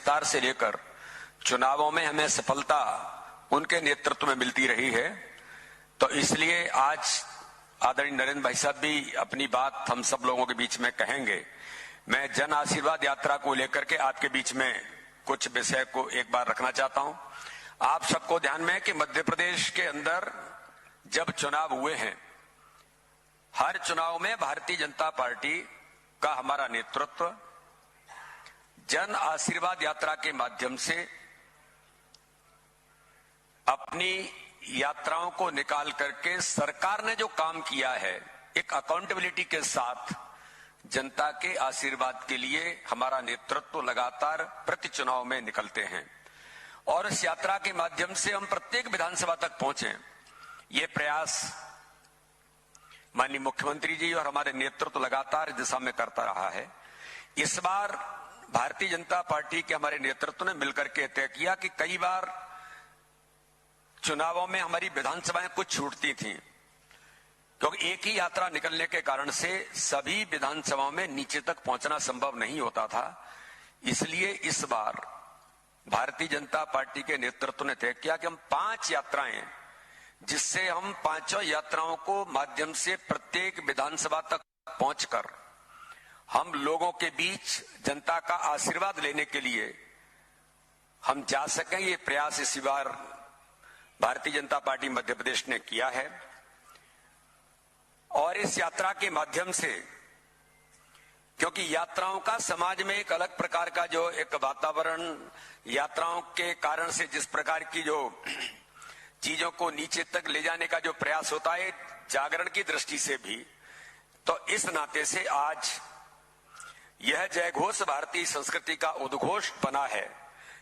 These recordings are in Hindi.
विस्तार से लेकर चुनावों में हमें सफलता उनके नेतृत्व में मिलती रही है। तो इसलिए आज आदरणीय नरेंद्र भाई साहब भी अपनी बात हम सब लोगों के बीच में कहेंगे। मैं जन आशीर्वाद यात्रा को लेकर के आपके बीच में कुछ विषय को एक बार रखना चाहता हूं। आप सबको ध्यान में है कि मध्य प्रदेश के अंदर जब चुनाव हुए हैं, हर चुनाव में भारतीय जनता पार्टी का हमारा नेतृत्व जन आशीर्वाद यात्रा के माध्यम से अपनी यात्राओं को निकाल करके सरकार ने जो काम किया है, एक अकाउंटेबिलिटी के साथ जनता के आशीर्वाद के लिए हमारा नेतृत्व लगातार प्रति चुनाव में निकलते हैं और इस यात्रा के माध्यम से हम प्रत्येक विधानसभा तक पहुंचे। ये प्रयास माननीय मुख्यमंत्री जी और हमारे नेतृत्व लगातार इस दिशा में करता रहा है। इस बार भारतीय जनता पार्टी के हमारे नेतृत्व ने मिलकर के तय किया कि कई बार चुनावों में हमारी विधानसभाएं कुछ छूटती थीं, क्योंकि एक ही यात्रा निकलने के कारण से सभी विधानसभाओं में नीचे तक पहुंचना संभव नहीं होता था। इसलिए इस बार भारतीय जनता पार्टी के नेतृत्व ने तय किया कि हम 5 यात्राएं, जिससे हम 5 यात्राओं को माध्यम से प्रत्येक विधानसभा तक पहुंचकर हम लोगों के बीच जनता का आशीर्वाद लेने के लिए हम जा सकें। ये प्रयास इस बार भारतीय जनता पार्टी मध्य प्रदेश ने किया है और इस यात्रा के माध्यम से, क्योंकि यात्राओं का समाज में एक अलग प्रकार का जो एक वातावरण, यात्राओं के कारण से जिस प्रकार की जो चीजों को नीचे तक ले जाने का जो प्रयास होता है जागरण की दृष्टि से भी, तो इस नाते से आज यह जय घोष भारतीय संस्कृति का उद्घोष बना है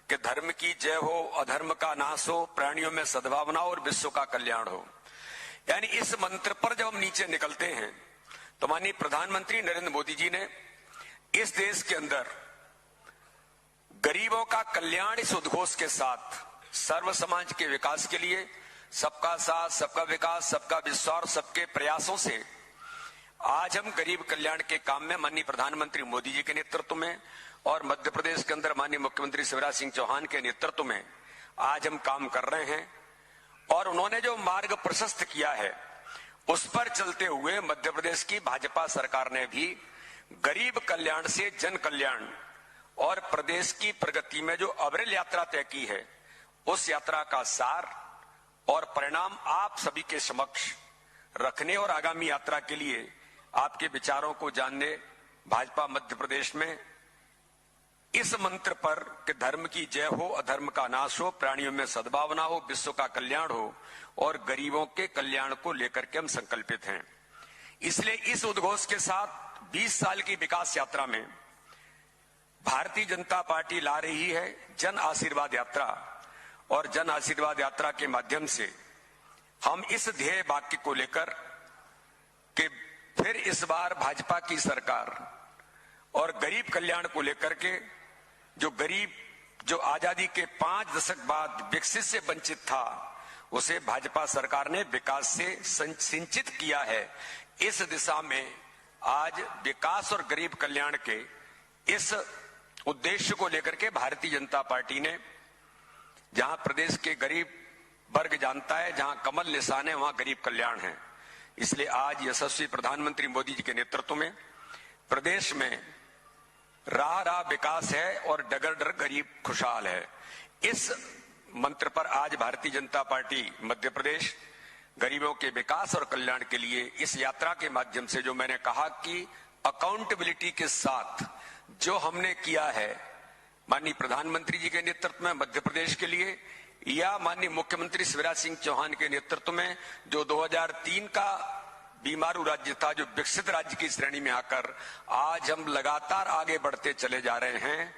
कि धर्म की जय हो, अधर्म का नाश हो, प्राणियों में सद्भावना और विश्व का कल्याण हो। यानी इस मंत्र पर जब हम नीचे निकलते हैं तो माननीय प्रधानमंत्री नरेंद्र मोदी जी ने इस देश के अंदर गरीबों का कल्याण इस उद्घोष के साथ सर्व समाज के विकास के लिए सबका साथ, सबका विकास, सबका विश्वास, सबके प्रयासों से आज हम गरीब कल्याण के काम में माननीय प्रधानमंत्री मोदी जी के नेतृत्व में और मध्य प्रदेश के अंदर माननीय मुख्यमंत्री शिवराज सिंह चौहान के नेतृत्व में आज हम काम कर रहे हैं। और उन्होंने जो मार्ग प्रशस्त किया है उस पर चलते हुए मध्य प्रदेश की भाजपा सरकार ने भी गरीब कल्याण से जन कल्याण और प्रदेश की प्रगति में जो अविरल यात्रा तय की है, उस यात्रा का सार और परिणाम आप सभी के समक्ष रखने और आगामी यात्रा के लिए आपके विचारों को जानने भाजपा मध्य प्रदेश में इस मंत्र पर कि धर्म की जय हो, अधर्म का नाश हो, प्राणियों में सद्भावना हो, विश्व का कल्याण हो और गरीबों के कल्याण को लेकर के हम संकल्पित हैं। इसलिए इस उद्घोष के साथ 20 साल की विकास यात्रा में भारतीय जनता पार्टी ला रही है जन आशीर्वाद यात्रा और जन आशीर्वाद यात्रा के माध्यम से हम इस ध्येय वाक्य को लेकर कि फिर इस बार भाजपा की सरकार और गरीब कल्याण को लेकर के जो आजादी के 5 दशक बाद विकसित से वंचित था, उसे भाजपा सरकार ने विकास से सिंचित किया है। इस दिशा में आज विकास और गरीब कल्याण के इस उद्देश्य को लेकर के भारतीय जनता पार्टी ने, जहां प्रदेश के गरीब वर्ग जानता है जहां कमल निशान है वहां गरीब कल्याण है, इसलिए आज यशस्वी प्रधानमंत्री मोदी जी के नेतृत्व में प्रदेश में राह राह विकास है और डगर डर गरीब खुशहाल है। इस मंत्र पर आज भारतीय जनता पार्टी मध्य प्रदेश गरीबों के विकास और कल्याण के लिए इस यात्रा के माध्यम से, जो मैंने कहा कि अकाउंटेबिलिटी के साथ जो हमने किया है माननीय प्रधानमंत्री जी के नेतृत्व में मध्य प्रदेश के लिए या माननीय मुख्यमंत्री शिवराज सिंह चौहान के नेतृत्व में, जो 2003 का बीमारू राज्य था, जो विकसित राज्य की श्रेणी में आकर आज हम लगातार आगे बढ़ते चले जा रहे हैं।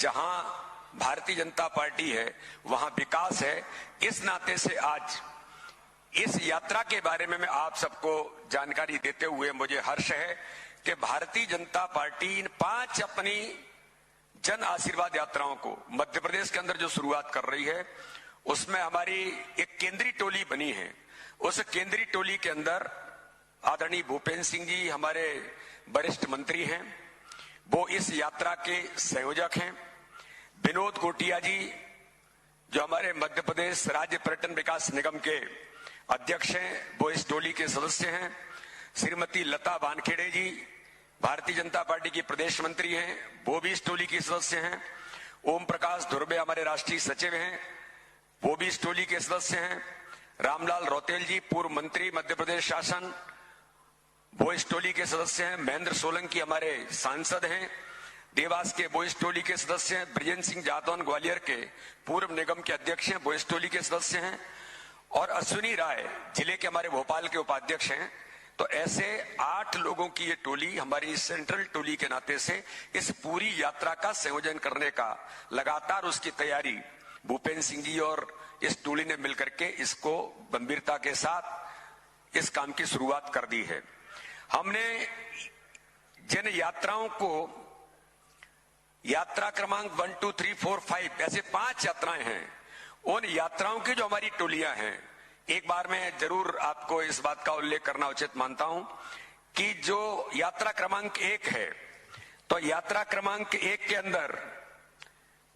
जहां भारतीय जनता पार्टी है वहां विकास है। इस नाते से आज इस यात्रा के बारे में मैं आप सबको जानकारी देते हुए मुझे हर्ष है कि भारतीय जनता पार्टी इन 5 अपनी जन आशीर्वाद यात्राओं को मध्य प्रदेश के अंदर जो शुरुआत कर रही है, उसमें हमारी एक केंद्रीय टोली बनी है। उस केंद्रीय टोली के अंदर आदरणीय भूपेंद्र सिंह जी हमारे वरिष्ठ मंत्री हैं, वो इस यात्रा के संयोजक हैं। विनोद कोटिया जी जो हमारे मध्य प्रदेश राज्य पर्यटन विकास निगम के अध्यक्ष हैं, वो इस टोली के सदस्य हैं। श्रीमती लता वानखेड़े जी भारतीय जनता पार्टी की प्रदेश मंत्री हैं, वो भी इस टोली की सदस्य हैं। ओम प्रकाश धुर्वे हमारे राष्ट्रीय सचिव हैं, वो भी इस टोली के सदस्य हैं। रामलाल रौतेल जी पूर्व मंत्री मध्य प्रदेश शासन, वो इस टोली के सदस्य हैं। महेंद्र सोलंकी हमारे सांसद हैं, देवास के वो इस टोली के सदस्य हैं। ब्रजेंद्र सिंह जादौन ग्वालियर के पूर्व निगम के अध्यक्ष हैं, वो इस टोली के सदस्य हैं। और अश्विनी राय जिले के हमारे भोपाल के उपाध्यक्ष हैं। तो ऐसे 8 लोगों की ये टोली हमारी सेंट्रल टोली के नाते से इस पूरी यात्रा का संयोजन करने का लगातार उसकी तैयारी भूपेंद्र सिंह जी और इस टोली ने मिलकर के इसको गंभीरता के साथ इस काम की शुरुआत कर दी है। हमने जिन यात्राओं को यात्रा क्रमांक 1, 2, 3, 4, 5 ऐसे 5 यात्राएं हैं, उन यात्राओं की जो हमारी टोलियां हैं, एक बार मैं जरूर आपको इस बात का उल्लेख करना उचित मानता हूं कि जो यात्रा क्रमांक 1 है, तो यात्रा क्रमांक 1 के अंदर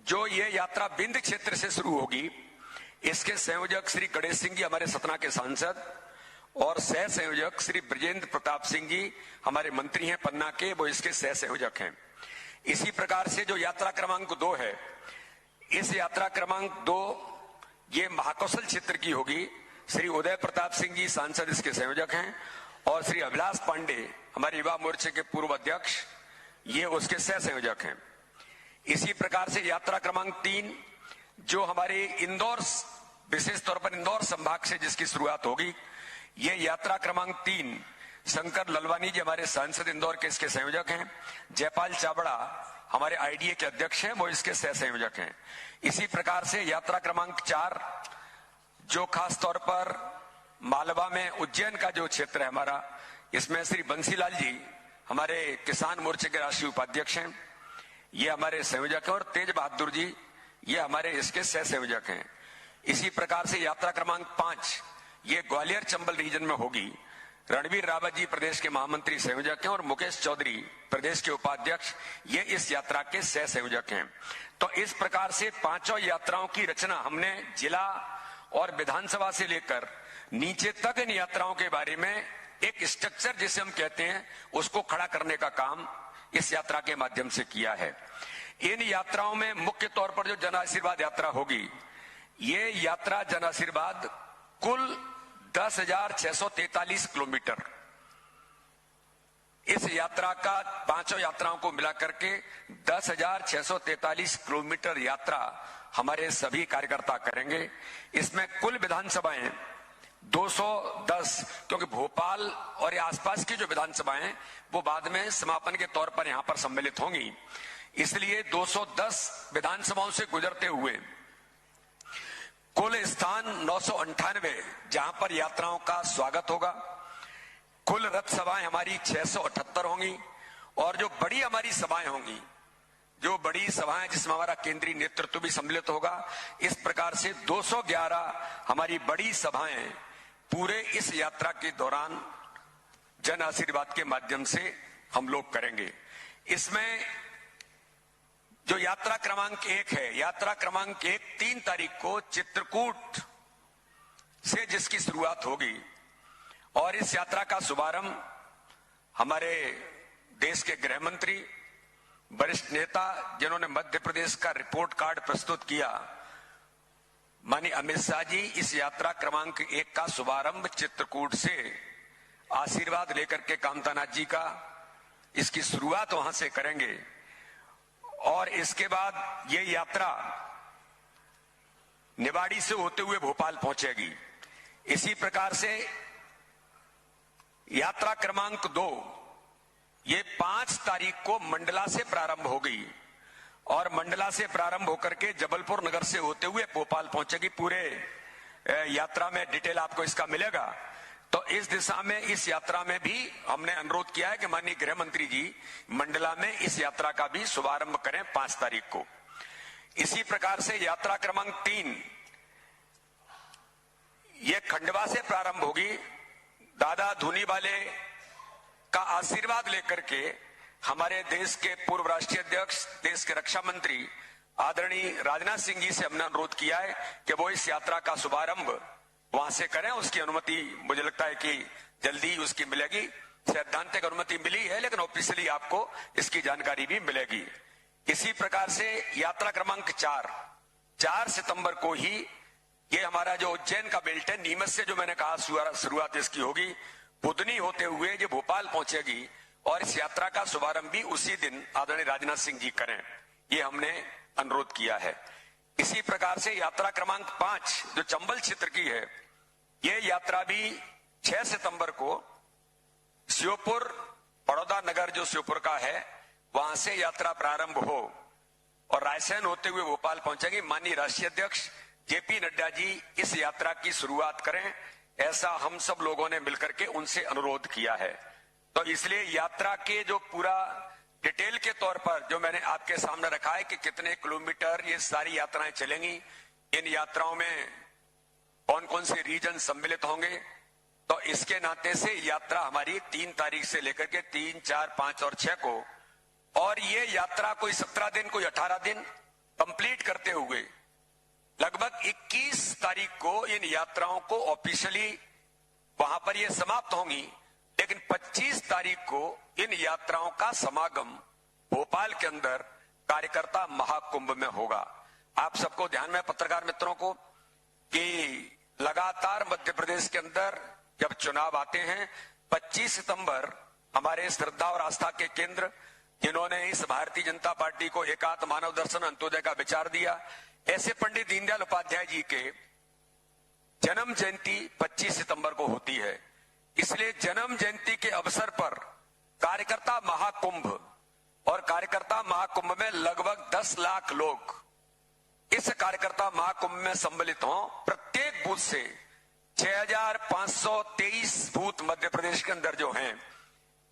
जो ये यात्रा बिंद क्षेत्र से शुरू होगी, इसके संयोजक श्री गणेश सिंह जी हमारे सतना के सांसद और सह संयोजक श्री ब्रजेंद्र प्रताप सिंह जी हमारे मंत्री हैं पन्ना के, वो इसके सह संयोजक हैं। इसी प्रकार से जो यात्रा क्रमांक 2 है, इस यात्रा क्रमांक 2 ये महाकौशल क्षेत्र की होगी। श्री उदय प्रताप सिंह जी सांसद इसके संयोजक हैं और श्री अभिलाष पांडे हमारे युवा मोर्चे के पूर्व अध्यक्ष, ये उसके सह संयोजक हैं। इसी प्रकार से यात्रा क्रमांक 3 जो हमारे इंदौर, विशेष तौर पर इंदौर संभाग से जिसकी शुरुआत होगी, ये यात्रा क्रमांक 3 शंकर ललवानी जी हमारे सांसद इंदौर के इसके संयोजक हैं। जयपाल चावड़ा हमारे आईडीए के अध्यक्ष हैं, वो इसके सह संयोजक हैं। इसी प्रकार से यात्रा क्रमांक 4 जो खास तौर पर मालवा में उज्जैन का जो क्षेत्र है हमारा, इसमें श्री बंसीलाल जी हमारे किसान मोर्चे के राष्ट्रीय उपाध्यक्ष हैं, ये हमारे संयोजक हैं। और तेज बहादुर जी ये हमारे इसके सह संयोजक हैं। इसी प्रकार से यात्रा क्रमांक 5 ये ग्वालियर चंबल रीजन में होगी। रणवीर रावत जी प्रदेश के महामंत्री संयोजक हैं और मुकेश चौधरी प्रदेश के उपाध्यक्ष, ये इस यात्रा के सह संयोजक हैं। तो इस प्रकार से 5 यात्राओं की रचना हमने जिला और विधानसभा से लेकर नीचे तक इन यात्राओं के बारे में एक स्ट्रक्चर जिसे हम कहते हैं उसको खड़ा करने का काम इस यात्रा के माध्यम से किया है। इन यात्राओं में मुख्य तौर पर जो जन आशीर्वाद यात्रा होगी, ये यात्रा जन आशीर्वाद कुल 10,643 किलोमीटर, इस यात्रा का 5 यात्राओं को मिला करके 10,643 किलोमीटर यात्रा हमारे सभी कार्यकर्ता करेंगे। इसमें कुल विधानसभाएं 210, क्योंकि भोपाल और आसपास की जो विधानसभाएं वो बाद में समापन के तौर पर यहां पर सम्मिलित होंगी, इसलिए 210 विधानसभाओं से गुजरते हुए कुल स्थान 998 जहां पर यात्राओं का स्वागत होगा। कुल रथ सभाएं हमारी 678 होंगी और जो बड़ी हमारी सभाएं होंगी, जो बड़ी सभाएं जिसमें हमारा केंद्रीय नेतृत्व भी सम्मिलित होगा, इस प्रकार से 211 हमारी बड़ी सभाएं पूरे इस यात्रा के दौरान जन आशीर्वाद के माध्यम से हम लोग करेंगे। इसमें जो यात्रा क्रमांक 1 है, यात्रा क्रमांक 1 3 तारीख को चित्रकूट से जिसकी शुरुआत होगी और इस यात्रा का शुभारंभ हमारे देश के गृह मंत्री, वरिष्ठ नेता जिन्होंने मध्य प्रदेश का रिपोर्ट कार्ड प्रस्तुत किया, माननीय अमित शाह जी इस यात्रा क्रमांक 1 का शुभारंभ चित्रकूट से आशीर्वाद लेकर के कामतानाथ जी का इसकी शुरुआत वहां से करेंगे और इसके बाद ये यात्रा निवाड़ी से होते हुए भोपाल पहुंचेगी। इसी प्रकार से यात्रा क्रमांक 2 ये 5 तारीख को मंडला से प्रारंभ होगी और मंडला से प्रारंभ होकर के जबलपुर नगर से होते हुए भोपाल पहुंचेगी। पूरे यात्रा में डिटेल आपको इसका मिलेगा। तो इस दिशा में, इस यात्रा में भी हमने अनुरोध किया है कि माननीय गृह मंत्री जी मंडला में इस यात्रा का भी शुभारंभ करें 5 तारीख को। इसी प्रकार से यात्रा क्रमांक 3 ये खंडवा से प्रारंभ होगी। दादा धूनी वाले का आशीर्वाद लेकर के हमारे देश के पूर्व राष्ट्रीय अध्यक्ष, देश के रक्षा मंत्री आदरणीय राजनाथ सिंह जी से हमने अनुरोध किया है कि वो इस यात्रा का शुभारंभ वहां से करें। उसकी अनुमति मुझे लगता है कि जल्दी उसकी मिलेगी। सैद्धांतिक अनुमति मिली है, लेकिन ऑफिशियली आपको इसकी जानकारी भी मिलेगी। इसी प्रकार से यात्रा क्रमांक 4 सितंबर को ही ये हमारा जो उज्जैन का बेल्ट है, नीमच से जो मैंने कहा शुरुआत इसकी होगी, बुधनी होते हुए ये भोपाल पहुंचेगी और इस यात्रा का शुभारंभ भी उसी दिन आदरणीय राजनाथ सिंह जी करें, ये हमने अनुरोध किया है। इसी प्रकार से यात्रा क्रमांक 5 जो चंबल क्षेत्र की है, ये यात्रा भी 6 सितंबर को श्योपुर बड़ौदा नगर जो श्योपुर का है वहां से यात्रा प्रारंभ हो और रायसेन होते हुए भोपाल पहुंचेगी। माननीय राष्ट्रीय अध्यक्ष जेपी नड्डा जी इस यात्रा की शुरुआत करें, ऐसा हम सब लोगों ने मिलकर के उनसे अनुरोध किया है। तो इसलिए यात्रा के जो पूरा डिटेल के तौर पर जो मैंने आपके सामने रखा है कि कितने किलोमीटर ये सारी यात्राएं चलेंगी, इन यात्राओं में कौन कौन से रीजन सम्मिलित होंगे, तो इसके नाते से यात्रा हमारी 3 तारीख से लेकर के 3, 4, 5 और 6 को, और ये यात्रा कोई 17 दिन कोई 18 दिन कंप्लीट करते हुए लगभग 21 तारीख को इन यात्राओं को ऑफिशियली वहां पर ये समाप्त होंगी। लेकिन 25 तारीख को इन यात्राओं का समागम भोपाल के अंदर कार्यकर्ता महाकुंभ में होगा। आप सबको ध्यान में, पत्रकार मित्रों को, कि लगातार मध्य प्रदेश के अंदर जब चुनाव आते हैं, 25 सितंबर हमारे श्रद्धा और आस्था के केंद्र जिन्होंने इस भारतीय जनता पार्टी को एकात्म मानव दर्शन अंत्योदय का विचार दिया, ऐसे पंडित दीनदयाल उपाध्याय जी के जन्म जयंती 25 सितंबर को होती है। इसलिए जन्म जयंती के अवसर पर कार्यकर्ता महाकुंभ, और कार्यकर्ता महाकुंभ में लगभग 10 लाख लोग इस कार्यकर्ता महाकुंभ में सम्मिलित हों। प्रत्येक बूथ से 6523 बूथ मध्य प्रदेश के अंदर जो हैं,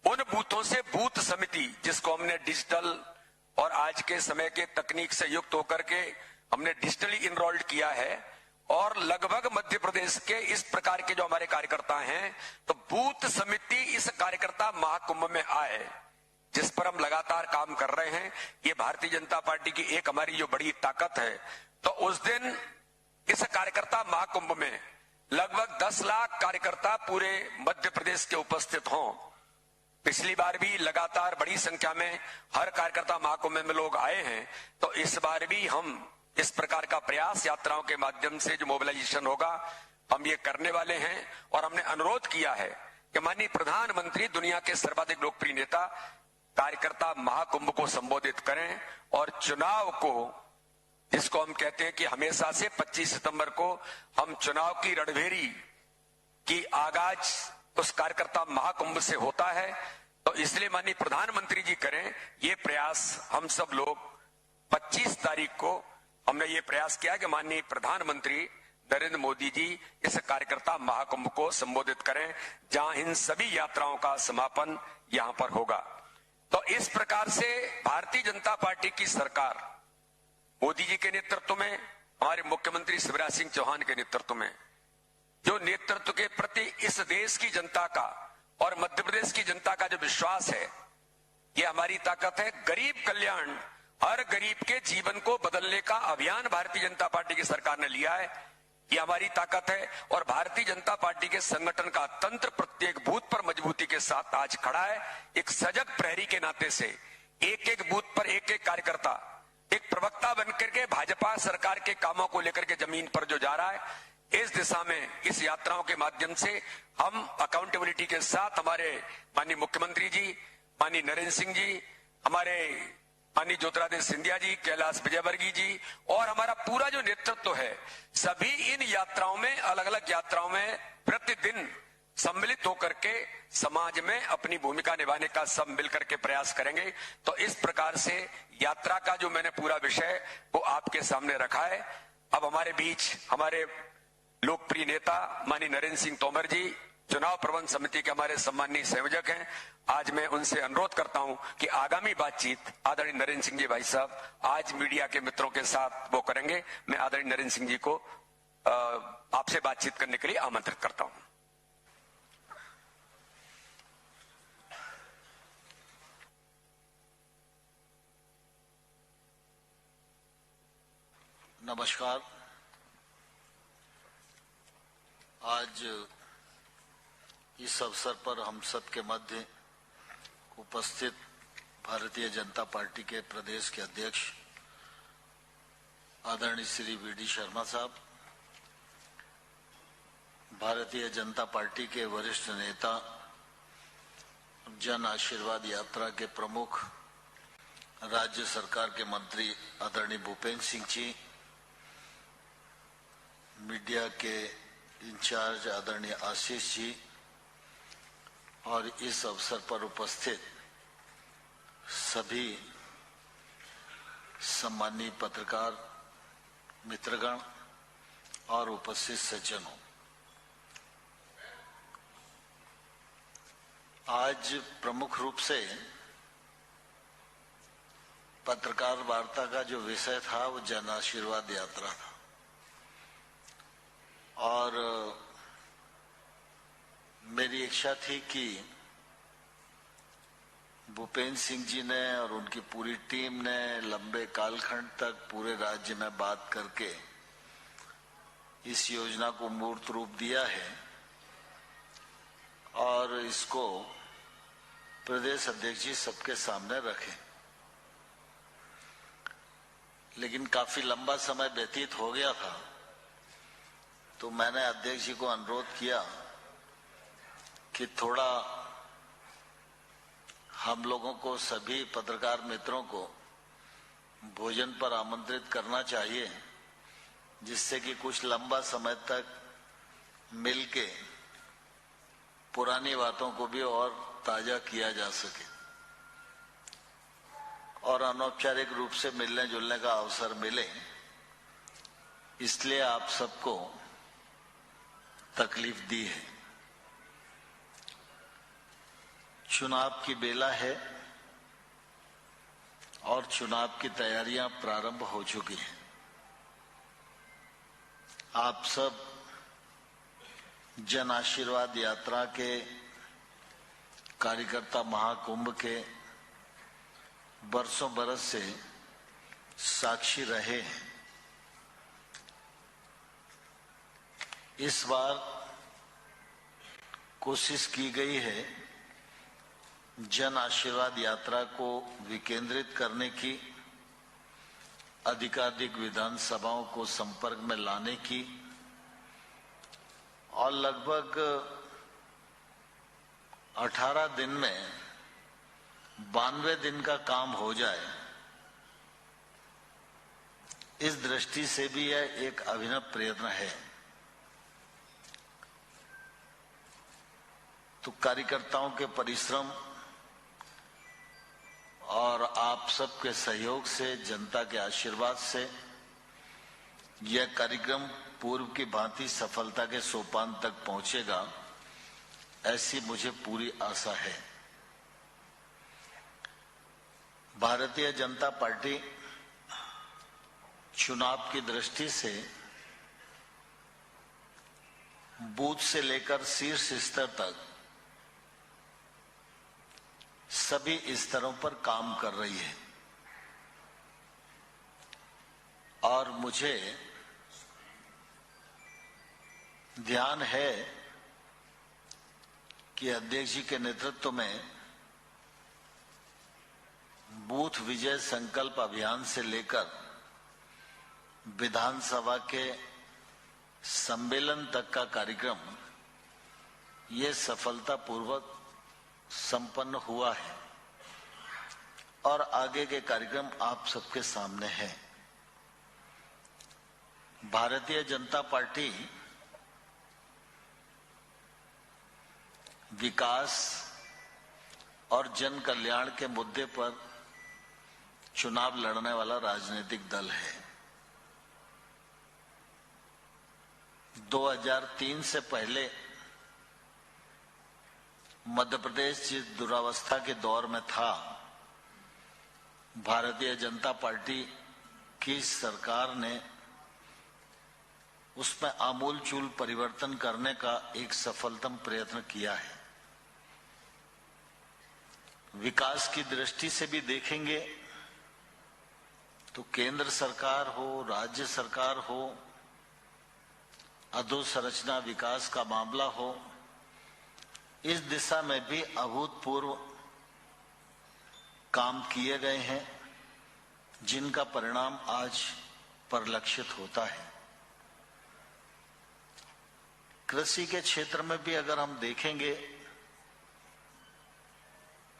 उन बूथों से बूथ समिति, जिसको हमने डिजिटल और आज के समय के तकनीक से युक्त होकर के हमने डिजिटली इनरोल्ड किया है, और लगभग मध्य प्रदेश के इस प्रकार के जो हमारे कार्यकर्ता हैं, तो बूथ समिति इस कार्यकर्ता महाकुंभ में आए, जिस पर हम लगातार काम कर रहे हैं। ये भारतीय जनता पार्टी की एक हमारी जो बड़ी ताकत है। तो उस दिन इस कार्यकर्ता महाकुंभ में लगभग 10 लाख कार्यकर्ता पूरे मध्य प्रदेश के उपस्थित हों। पिछली बार भी लगातार बड़ी संख्या में हर कार्यकर्ता महाकुंभ में लोग आए हैं, तो इस बार भी हम इस प्रकार का प्रयास यात्राओं के माध्यम से जो मोबिलाइजेशन होगा, हम ये करने वाले हैं। और हमने अनुरोध किया है कि माननीय प्रधानमंत्री, दुनिया के सर्वाधिक लोकप्रिय नेता, कार्यकर्ता महाकुंभ को संबोधित करें और चुनाव को, जिसको हम कहते हैं कि हमेशा से 25 सितंबर को हम चुनाव की रणभेरी की आगाज उस कार्यकर्ता महाकुंभ से होता है, तो इसलिए माननीय प्रधानमंत्री जी करें ये प्रयास। हम सब लोग 25 तारीख को हमने ये प्रयास किया कि माननीय प्रधानमंत्री नरेंद्र मोदी जी इस कार्यकर्ता महाकुंभ को संबोधित करें, जहां इन सभी यात्राओं का समापन यहां पर होगा। तो इस प्रकार से भारतीय जनता पार्टी की सरकार मोदी जी के नेतृत्व में, हमारे मुख्यमंत्री शिवराज सिंह चौहान के नेतृत्व में, जो नेतृत्व के प्रति इस देश की जनता का और मध्य प्रदेश की जनता का जो विश्वास है, ये हमारी ताकत है। गरीब कल्याण, हर गरीब के जीवन को बदलने का अभियान भारतीय जनता पार्टी की सरकार ने लिया है, ये हमारी ताकत है। और भारतीय जनता पार्टी के संगठन का तंत्र प्रत्येक बूथ पर मजबूती के साथ आज खड़ा है। एक सजग प्रहरी के नाते से एक एक बूथ पर एक एक कार्यकर्ता एक प्रवक्ता बनकर के भाजपा सरकार के कामों को लेकर के जमीन पर जो जा रहा है, इस दिशा में इस यात्राओं के माध्यम से हम अकाउंटेबिलिटी के साथ हमारे माननीय मुख्यमंत्री जी, माननीय नरेंद्र सिंह जी, हमारे माननीय ज्योतिरादित्य सिंधिया जी, कैलाश विजयवर्गीय जी और हमारा पूरा जो नेतृत्व है, सभी इन यात्राओं में, अलग अलग यात्राओं में प्रतिदिन सम्मिलित होकर के समाज में अपनी भूमिका निभाने का सब मिलकर के प्रयास करेंगे। तो इस प्रकार से यात्रा का जो मैंने पूरा विषय वो आपके सामने रखा है। अब हमारे बीच हमारे लोकप्रिय नेता माननीय नरेंद्र सिंह तोमर जी, चुनाव प्रबंध समिति के हमारे सम्माननीय संयोजक हैं। आज मैं उनसे अनुरोध करता हूं कि आगामी बातचीत आदरणीय नरेंद्र सिंह जी भाई साहब आज मीडिया के मित्रों के साथ वो करेंगे। मैं आदरणीय नरेंद्र सिंह जी को आपसे बातचीत करने के लिए आमंत्रित करता हूं। नमस्कार। आज इस अवसर पर हम सब के मध्य उपस्थित भारतीय जनता पार्टी के प्रदेश के अध्यक्ष आदरणीय श्री वी.डी. शर्मा साहब, भारतीय जनता पार्टी के वरिष्ठ नेता, जन आशीर्वाद यात्रा के प्रमुख, राज्य सरकार के मंत्री आदरणीय भूपेंद्र सिंह जी, मीडिया के इंचार्ज आदरणीय आशीष जी और इस अवसर पर उपस्थित सभी सम्मानीय पत्रकार मित्रगण और उपस्थित सज्जनों, आज प्रमुख रूप से पत्रकार वार्ता का जो विषय था वो जन आशीर्वाद यात्रा था और मेरी इच्छा थी कि भूपेंद्र सिंह जी ने और उनकी पूरी टीम ने लंबे कालखंड तक पूरे राज्य में बात करके इस योजना को मूर्त रूप दिया है और इसको प्रदेश अध्यक्ष जी सबके सामने रखें। लेकिन काफी लंबा समय व्यतीत हो गया था, तो मैंने अध्यक्ष जी को अनुरोध किया कि थोड़ा हम लोगों को, सभी पत्रकार मित्रों को भोजन पर आमंत्रित करना चाहिए, जिससे कि कुछ लंबा समय तक मिलके पुरानी बातों को भी और ताजा किया जा सके और अनौपचारिक रूप से मिलने जुलने का अवसर मिले। इसलिए आप सबको तकलीफ दी है। चुनाव की बेला है और चुनाव की तैयारियां प्रारंभ हो चुकी हैं। आप सब जन आशीर्वाद यात्रा के कार्यकर्ता महाकुंभ के बरसों बरस से साक्षी रहे हैं। इस बार कोशिश की गई है जन आशीर्वाद यात्रा को विकेंद्रित करने की, अधिकाधिक विधानसभाओं को संपर्क में लाने की और लगभग 18 दिन में 92 दिन का काम हो जाए। इस दृष्टि से भी यह एक अभिनव प्रयत्न है। तो कार्यकर्ताओं के परिश्रम और आप सबके सहयोग से, जनता के आशीर्वाद से यह कार्यक्रम पूर्व की भांति सफलता के सोपान तक पहुंचेगा, ऐसी मुझे पूरी आशा है। भारतीय जनता पार्टी चुनाव की दृष्टि से बूथ से लेकर शीर्ष स्तर तक सभी स्तरों पर काम कर रही है और मुझे ध्यान है कि अध्यक्ष जी के नेतृत्व में बूथ विजय संकल्प अभियान से लेकर विधानसभा के सम्मेलन तक का कार्यक्रम ये सफलतापूर्वक संपन्न हुआ है और आगे के कार्यक्रम आप सबके सामने हैं। भारतीय जनता पार्टी विकास और जन कल्याण के मुद्दे पर चुनाव लड़ने वाला राजनीतिक दल है। 2003 से पहले मध्य प्रदेश जिस दुरावस्था के दौर में था, भारतीय जनता पार्टी की सरकार ने उसमें आमूलचूल परिवर्तन करने का एक सफलतम प्रयत्न किया है। विकास की दृष्टि से भी देखेंगे तो केंद्र सरकार हो, राज्य सरकार हो, अधोसंरचना विकास का मामला हो, इस दिशा में भी अभूतपूर्व काम किए गए हैं, जिनका परिणाम आज परिलक्षित होता है। कृषि के क्षेत्र में भी अगर हम देखेंगे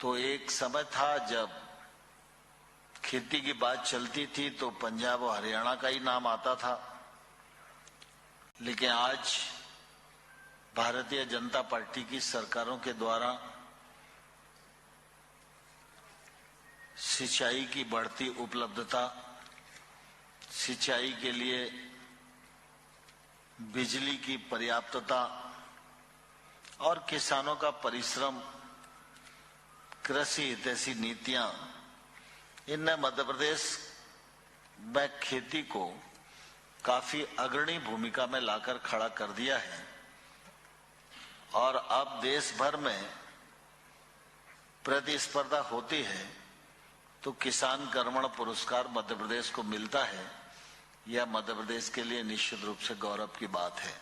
तो एक समय था जब खेती की बात चलती थी तो पंजाब और हरियाणा का ही नाम आता था, लेकिन आज भारतीय जनता पार्टी की सरकारों के द्वारा सिंचाई की बढ़ती उपलब्धता, सिंचाई के लिए बिजली की पर्याप्तता और किसानों का परिश्रम, कृषि हितैषी नीतियां, इनने मध्य प्रदेश में खेती को काफी अग्रणी भूमिका में लाकर खड़ा कर दिया है। और अब देश भर में प्रतिस्पर्धा होती है तो किसान कर्मण पुरस्कार मध्य प्रदेश को मिलता है। यह मध्य प्रदेश के लिए निश्चित रूप से गौरव की बात है।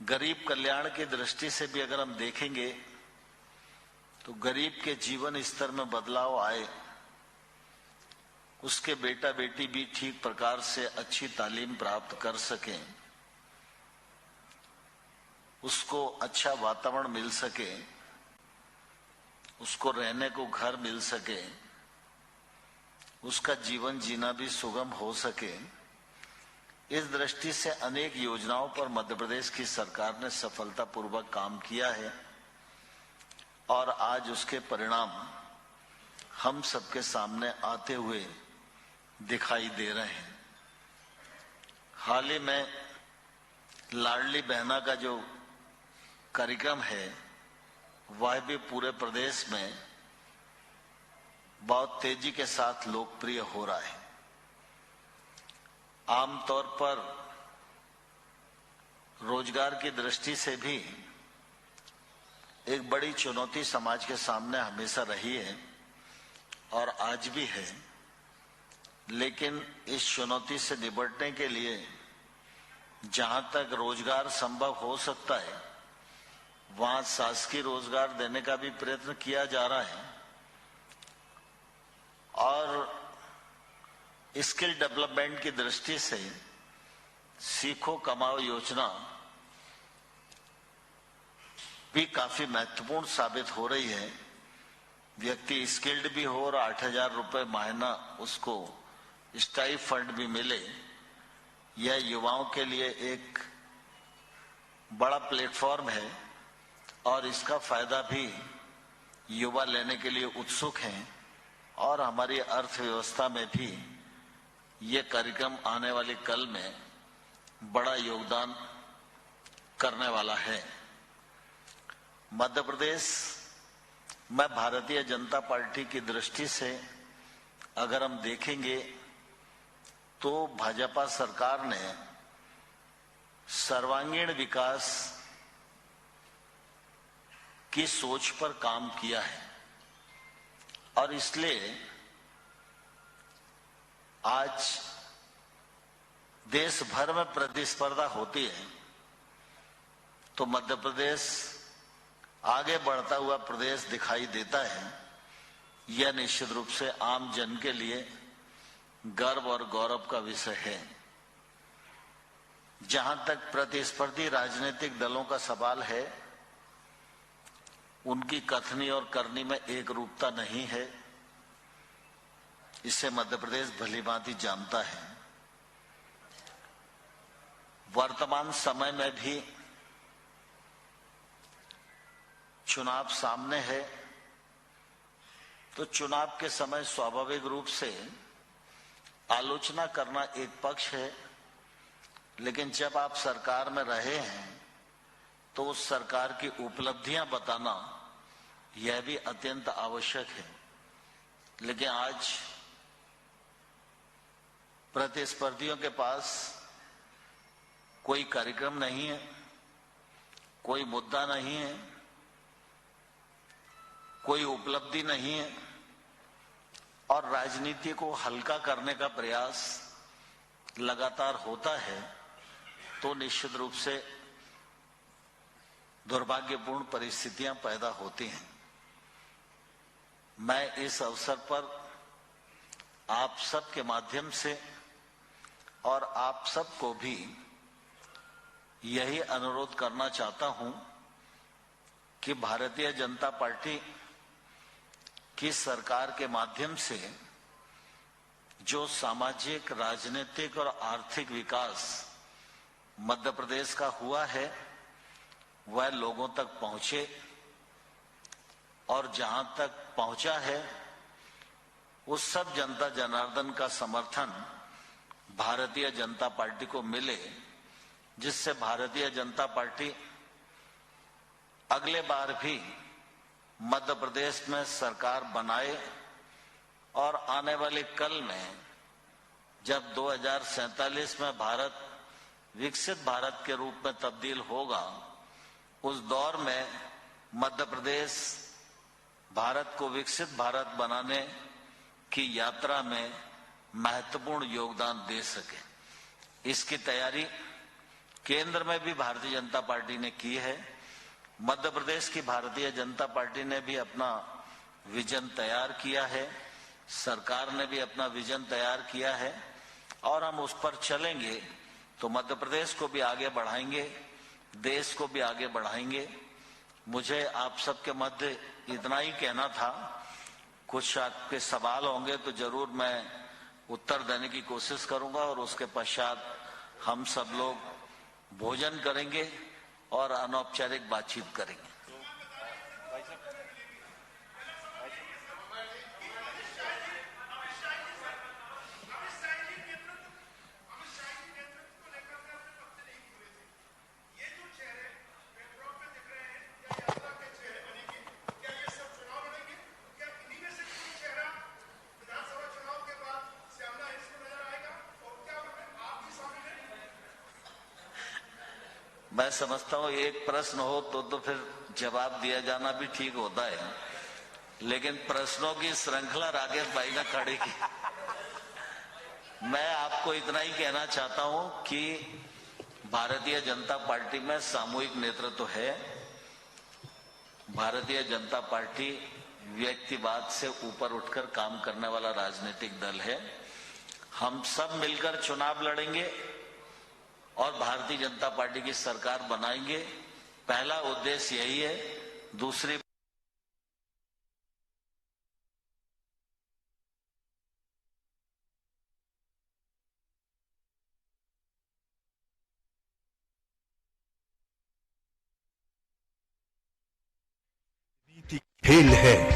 गरीब कल्याण की दृष्टि से भी अगर हम देखेंगे तो गरीब के जीवन स्तर में बदलाव आए, उसके बेटा बेटी भी ठीक प्रकार से अच्छी तालीम प्राप्त कर सकें, उसको अच्छा वातावरण मिल सके, उसको रहने को घर मिल सके, उसका जीवन जीना भी सुगम हो सके, इस दृष्टि से अनेक योजनाओं पर मध्य प्रदेश की सरकार ने सफलतापूर्वक काम किया है और आज उसके परिणाम हम सबके सामने आते हुए दिखाई दे रहे हैं। हाल ही में लाडली बहना का जो कार्यक्रम है वह भी पूरे प्रदेश में बहुत तेजी के साथ लोकप्रिय हो रहा है। आमतौर पर रोजगार की दृष्टि से भी एक बड़ी चुनौती समाज के सामने हमेशा रही है और आज भी है, लेकिन इस चुनौती से निपटने के लिए जहां तक रोजगार संभव हो सकता है वहां शासकीय रोजगार देने का भी प्रयत्न किया जा रहा है और स्किल डेवलपमेंट की दृष्टि से सीखो कमाओ योजना भी काफी महत्वपूर्ण साबित हो रही है। व्यक्ति स्किल्ड भी हो और 8,000 रुपए महीना उसको स्टाइप फंड भी मिले, यह युवाओं के लिए एक बड़ा प्लेटफॉर्म है और इसका फायदा भी युवा लेने के लिए उत्सुक हैं और हमारी अर्थव्यवस्था में भी ये कार्यक्रम आने वाले कल में बड़ा योगदान करने वाला है। मध्य प्रदेश में भारतीय जनता पार्टी की दृष्टि से अगर हम देखेंगे तो भाजपा सरकार ने सर्वांगीण विकास की सोच पर काम किया है और इसलिए आज देश भर में प्रतिस्पर्धा होती है तो मध्य प्रदेश आगे बढ़ता हुआ प्रदेश दिखाई देता है। यह निश्चित रूप से आम जन के लिए गर्व और गौरव का विषय है। जहां तक प्रतिस्पर्धी राजनीतिक दलों का सवाल है, उनकी कथनी और करनी में एक रूपता नहीं है, इसे मध्य प्रदेश भलीभांति जानता है। वर्तमान समय में भी चुनाव सामने है तो चुनाव के समय स्वाभाविक रूप से आलोचना करना एक पक्ष है, लेकिन जब आप सरकार में रहे हैं तो उस सरकार की उपलब्धियां बताना यह भी अत्यंत आवश्यक है। लेकिन आज प्रतिस्पर्धियों के पास कोई कार्यक्रम नहीं है, कोई मुद्दा नहीं है, कोई उपलब्धि नहीं है और राजनीति को हल्का करने का प्रयास लगातार होता है तो निश्चित रूप से दुर्भाग्यपूर्ण परिस्थितियां पैदा होती हैं। मैं इस अवसर पर आप सब के माध्यम से और आप सबको भी यही अनुरोध करना चाहता हूं कि भारतीय जनता पार्टी की सरकार के माध्यम से जो सामाजिक, राजनीतिक और आर्थिक विकास मध्य प्रदेश का हुआ है वह लोगों तक पहुंचे और जहां तक पहुंचा है उस सब जनता जनार्दन का समर्थन भारतीय जनता पार्टी को मिले, जिससे भारतीय जनता पार्टी अगले बार भी मध्य प्रदेश में सरकार बनाए और आने वाले कल में जब 2047 में भारत विकसित भारत के रूप में तब्दील होगा, उस दौर में मध्य प्रदेश भारत को विकसित भारत बनाने की यात्रा में महत्वपूर्ण योगदान दे सके। इसकी तैयारी केंद्र में भी भारतीय जनता पार्टी ने की है। मध्य प्रदेश की भारतीय जनता पार्टी ने भी अपना विजन तैयार किया है, सरकार ने भी अपना विजन तैयार किया है और हम उस पर चलेंगे तो मध्य प्रदेश को भी आगे बढ़ाएंगे, देश को भी आगे बढ़ाएंगे। मुझे आप सबके मध्य इतना ही कहना था। कुछ आपके सवाल होंगे तो जरूर मैं उत्तर देने की कोशिश करूंगा और उसके पश्चात हम सब लोग भोजन करेंगे और अनौपचारिक बातचीत करेंगे। मैं समझता हूं एक प्रश्न हो तो फिर जवाब दिया जाना भी ठीक होता है, लेकिन प्रश्नों की श्रृंखला राकेश भाई ने खड़ी की। मैं आपको इतना ही कहना चाहता हूं कि भारतीय जनता पार्टी में सामूहिक नेतृत्व है। भारतीय जनता पार्टी व्यक्तिवाद से ऊपर उठकर काम करने वाला राजनीतिक दल है। हम सब मिलकर चुनाव लड़ेंगे और भारतीय जनता पार्टी की सरकार बनाएंगे। पहला उद्देश्य यही है। दूसरी खेल है।